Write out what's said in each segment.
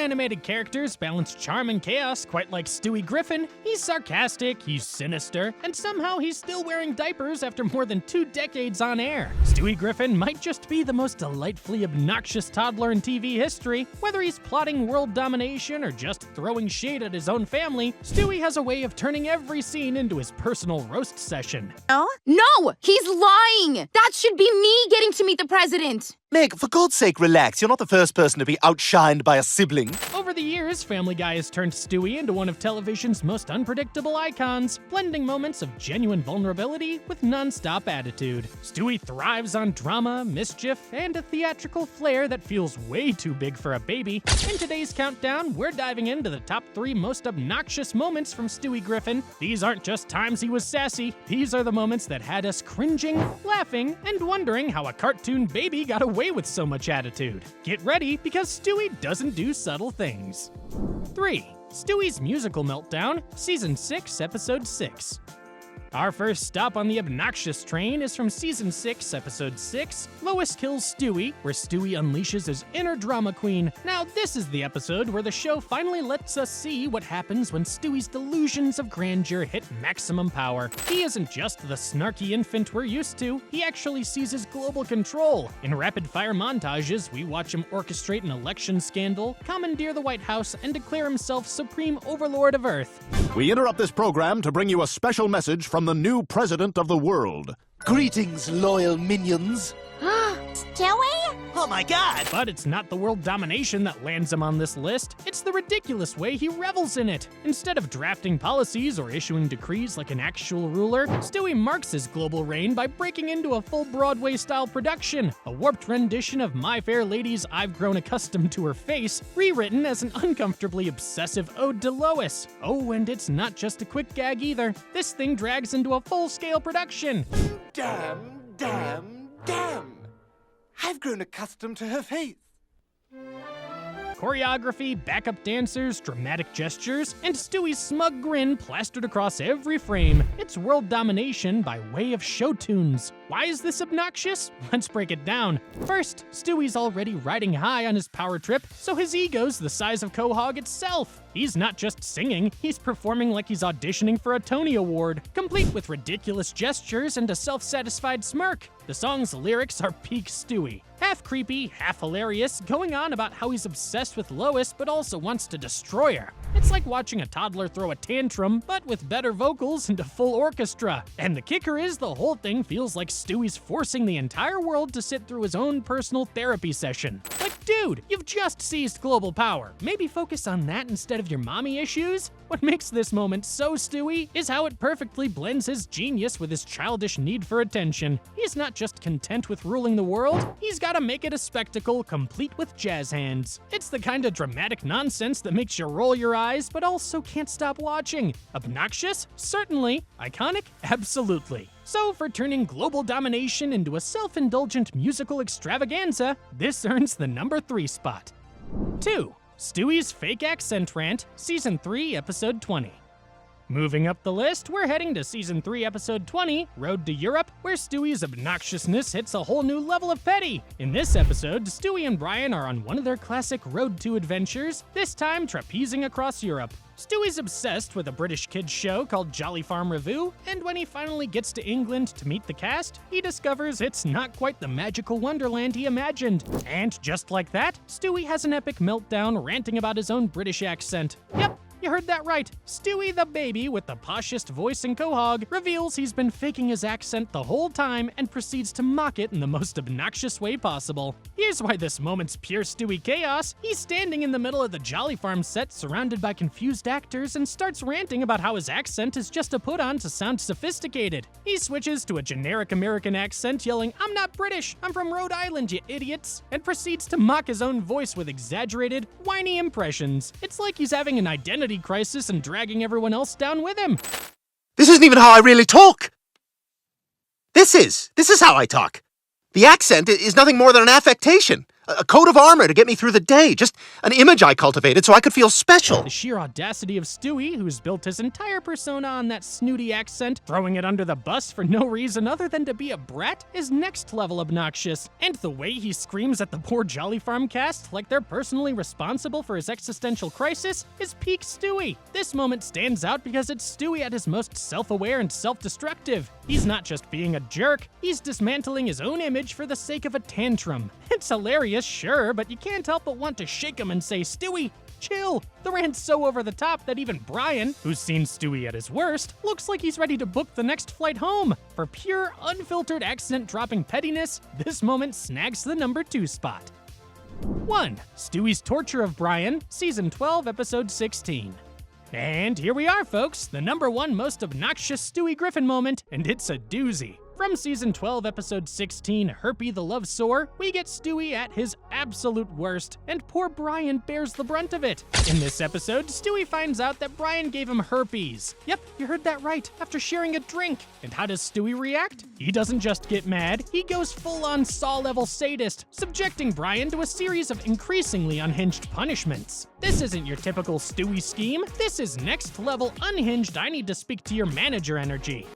animated characters balance charm and chaos quite like Stewie Griffin. He's sarcastic, he's sinister, and somehow he's still wearing diapers after more than 2 decades on air. Stewie Griffin might just be the most delightfully obnoxious toddler in TV history. Whether he's plotting world domination or just throwing shade at his own family, Stewie has a way of turning every scene into his personal roast session. No, he's lying! That should be me getting to meet the president! Meg, for God's sake, relax. You're not the first person to be outshined by a sibling. Over the years, Family Guy has turned Stewie into one of television's most unpredictable icons, blending moments of genuine vulnerability with non-stop attitude. Stewie thrives on drama, mischief, and a theatrical flair that feels way too big for a baby. In today's countdown, we're diving into the top 3 most obnoxious moments from Stewie Griffin. These aren't just times he was sassy, these are the moments that had us cringing, laughing, and wondering how a cartoon baby got away with so much attitude. Get ready, because Stewie doesn't do subtle things. 3. Stewie's Musical Meltdown, Season 6, Episode 6. Our first stop on the Obnoxious train is from Season 6, Episode 6, Lois Kills Stewie, where Stewie unleashes his inner drama queen. Now, this is the episode where the show finally lets us see what happens when Stewie's delusions of grandeur hit maximum power. He isn't just the snarky infant we're used to, he actually seizes global control. In rapid-fire montages, we watch him orchestrate an election scandal, commandeer the White House, and declare himself supreme overlord of Earth. We interrupt this program to bring you a special message from the new president of the world. Greetings, loyal minions. Stewie? Oh my God! But it's not the world domination that lands him on this list, it's the ridiculous way he revels in it. Instead of drafting policies or issuing decrees like an actual ruler, Stewie marks his global reign by breaking into a full Broadway-style production, a warped rendition of My Fair Lady's I've Grown Accustomed to Her Face, rewritten as an uncomfortably obsessive ode to Lois. Oh, and it's not just a quick gag either. This thing drags into a full-scale production. Damn. I've grown accustomed to her face. Choreography, backup dancers, dramatic gestures, and Stewie's smug grin plastered across every frame. It's world domination by way of show tunes. Why is this obnoxious? Let's break it down. First, Stewie's already riding high on his power trip, so his ego's the size of Quahog itself. He's not just singing, he's performing like he's auditioning for a Tony Award, complete with ridiculous gestures and a self-satisfied smirk. The song's lyrics are peak Stewie. Half creepy, half hilarious, going on about how he's obsessed with Lois but also wants to destroy her. It's like watching a toddler throw a tantrum, but with better vocals and a full orchestra. And the kicker is the whole thing feels like Stewie's forcing the entire world to sit through his own personal therapy session. Like, dude, you've just seized global power. Maybe focus on that instead of your mommy issues? What makes this moment so Stewie is how it perfectly blends his genius with his childish need for attention. He's not just content with ruling the world, he's gotta make it a spectacle complete with jazz hands. It's the kind of dramatic nonsense that makes you roll your eyes, but also can't stop watching. Obnoxious? Certainly. Iconic? Absolutely. So for turning global domination into a self-indulgent musical extravaganza, this earns the number 3 spot. 2. Stewie's Fake Accent Rant, Season 3, Episode 20. Moving up the list, we're heading to Season 3, Episode 20, Road to Europe, where Stewie's obnoxiousness hits a whole new level of petty. In this episode, Stewie and Brian are on one of their classic Road to adventures, this time trapezing across Europe. Stewie's obsessed with a British kids show called Jolly Farm Revue, and when he finally gets to England to meet the cast, he discovers it's not quite the magical wonderland he imagined. And just like that, Stewie has an epic meltdown ranting about his own British accent. Yep, you heard that right. Stewie the baby with the poshest voice in Quahog reveals he's been faking his accent the whole time and proceeds to mock it in the most obnoxious way possible. Here's why this moment's pure Stewie chaos. He's standing in the middle of the Jolly Farm set surrounded by confused actors and starts ranting about how his accent is just a put-on to sound sophisticated. He switches to a generic American accent yelling, "I'm not British, I'm from Rhode Island, you idiots," and proceeds to mock his own voice with exaggerated, whiny impressions. It's like he's having an identity crisis and dragging everyone else down with him. This isn't even how I really talk. This is how I talk. The accent is nothing more than an affectation. A coat of armor to get me through the day. Just an image I cultivated so I could feel special. The sheer audacity of Stewie, who's built his entire persona on that snooty accent, throwing it under the bus for no reason other than to be a brat, is next level obnoxious. And the way he screams at the poor Jolly Farm cast like they're personally responsible for his existential crisis is peak Stewie. This moment stands out because it's Stewie at his most self-aware and self-destructive. He's not just being a jerk, he's dismantling his own image for the sake of a tantrum. It's hilarious, sure, but you can't help but want to shake him and say, Stewie, chill. The rant's so over the top that even Brian, who's seen Stewie at his worst, looks like he's ready to book the next flight home. For pure, unfiltered accent-dropping pettiness, this moment snags the number 2 spot. 1. Stewie's torture of Brian, Season 12, Episode 16. And here we are, folks, the number 1 most obnoxious Stewie Griffin moment, and it's a doozy. From Season 12, Episode 16, Herpy the Love Sore, we get Stewie at his absolute worst, and poor Brian bears the brunt of it. In this episode, Stewie finds out that Brian gave him herpes. Yep, you heard that right, after sharing a drink. And how does Stewie react? He doesn't just get mad, he goes full-on Saw-level sadist, subjecting Brian to a series of increasingly unhinged punishments. This isn't your typical Stewie scheme, this is next-level unhinged I need to speak to your manager energy.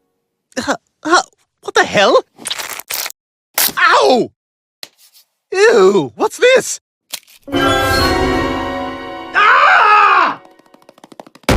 What the hell? Ow! Ew, what's this? Ah!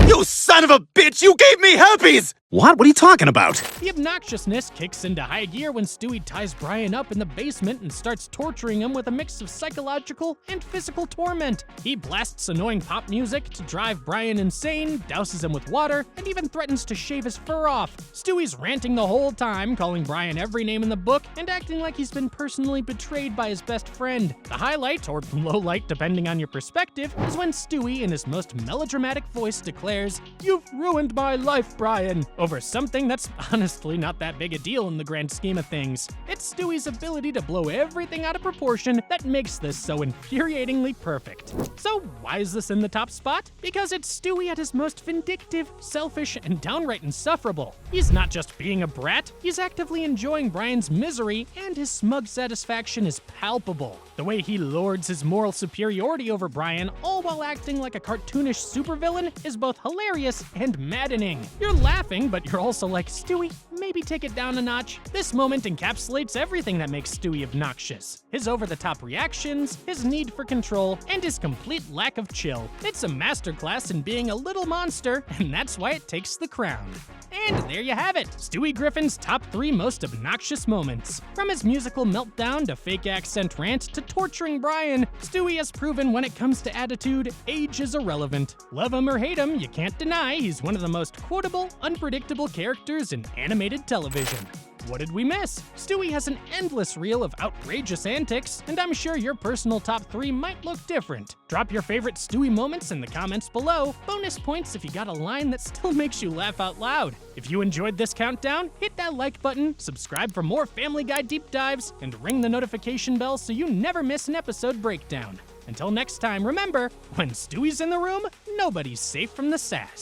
You son of a bitch, you gave me herpes! What? What are you talking about? The obnoxiousness kicks into high gear when Stewie ties Brian up in the basement and starts torturing him with a mix of psychological and physical torment. He blasts annoying pop music to drive Brian insane, douses him with water, and even threatens to shave his fur off. Stewie's ranting the whole time, calling Brian every name in the book, and acting like he's been personally betrayed by his best friend. The highlight, or low light depending on your perspective, is when Stewie, in his most melodramatic voice, declares, "You've ruined my life, Brian," over something that's honestly not that big a deal in the grand scheme of things. It's Stewie's ability to blow everything out of proportion that makes this so infuriatingly perfect. So why is this in the top spot? Because it's Stewie at his most vindictive, selfish, and downright insufferable. He's not just being a brat, he's actively enjoying Brian's misery, and his smug satisfaction is palpable. The way he lords his moral superiority over Brian, all while acting like a cartoonish supervillain, is both hilarious and maddening. You're laughing, but you're also like, Stewie, maybe take it down a notch. This moment encapsulates everything that makes Stewie obnoxious. His over-the-top reactions, his need for control, and his complete lack of chill. It's a masterclass in being a little monster, and that's why it takes the crown. And there you have it, Stewie Griffin's top 3 most obnoxious moments. From his musical meltdown to fake accent rant to torturing Brian, Stewie has proven when it comes to attitude, age is irrelevant. Love him or hate him, you can't deny he's one of the most quotable, unpredictable characters in animated television. What did we miss? Stewie has an endless reel of outrageous antics, and I'm sure your personal top 3 might look different. Drop your favorite Stewie moments in the comments below. Bonus points if you got a line that still makes you laugh out loud. If you enjoyed this countdown, hit that like button, subscribe for more Family Guy deep dives, and ring the notification bell so you never miss an episode breakdown. Until next time, remember, when Stewie's in the room, nobody's safe from the sass.